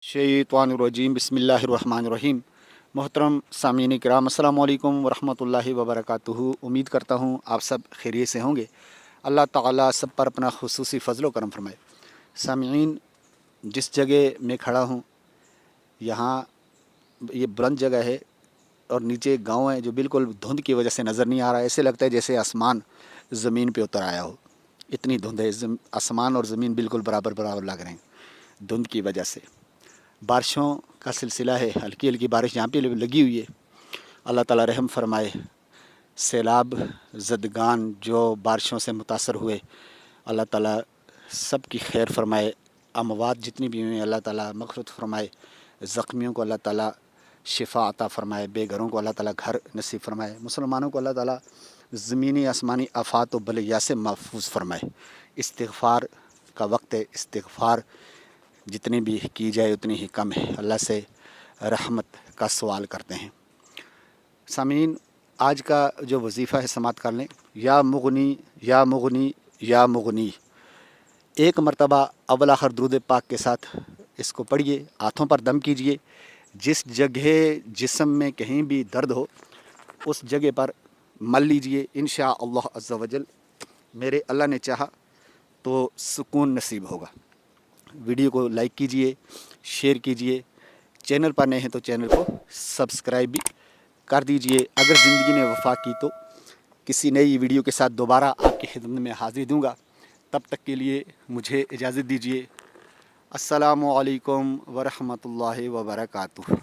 शैतानिर्रजीम बिस्मिल्लाहिर्रहमानिर्रहीम। मोहतरम सामीन किराम अस्सलाम वालेकुम वरहमतुल्लाहि वबरकातुहू। उम्मीद करता हूँ आप सब खैरियत से होंगे। अल्लाह ताला सब पर अपना खुसूसी फ़ज़ल व करम फरमाए। सामीन, जिस जगह मैं खड़ा हूँ यहाँ ये बुलंद जगह है और नीचे एक गाँव है जो बिल्कुल धुंध की वजह से नज़र नहीं आ रहा है। ऐसे लगता है जैसे आसमान ज़मीन पे उतर आया हो, इतनी धुंध है। आसमान और ज़मीन बिल्कुल बराबर बराबर लग रहे हैं धुंध की वजह से। बारिशों का सिलसिला है, हल्की हल्की बारिश यहाँ पे लगी हुई है। अल्लाह ताला रहम फरमाए। सैलाब ज़दगान जो बारिशों से मुतासर हुए, अल्लाह ताला सब की खैर फरमाए। अमवात जितनी भी हुई अल्लाह ताला मग़फ़िरत फरमाए। ज़ख्मियों को अल्लाह ताला शिफ़ा अता फ़रमाए। बेघरों को अल्लाह ताला घर नसीब फरमाए। मुसलमानों को अल्लाह ताला ज़मीनी आसमानी आफ़ात व बलिया से महफूज फरमाए। इस्तिग़फ़ार का वक्त है, इस्तिग़फ़ार जितनी भी की जाए उतनी ही कम है। अल्लाह से रहमत का सवाल करते हैं। सामीन, आज का जो वजीफ़ा है समात कर लें। या मुगनी या मुगनी या मुगनी, एक मरतबा अव्वल आखिर दुरूद पाक के साथ इसको पढ़िए, हाथों पर दम कीजिए। जिस जगह जिस्म में कहीं भी दर्द हो उस जगह पर मल लीजिए। इंशाअल्लाह अज़्ज़ा वजल मेरे अल्लाह ने चाहा तो सुकून नसीब होगा। वीडियो को लाइक कीजिए, शेयर कीजिए। चैनल पर नए हैं तो चैनल को सब्सक्राइब भी कर दीजिए। अगर ज़िंदगी ने वफ़ा की तो किसी नई वीडियो के साथ दोबारा आपकी खिदमत में हाज़िर दूँगा। तब तक के लिए मुझे इजाज़त दीजिए। अस्सलामु अलैकुम वरहमतुल्लाहि वबरकातुहू।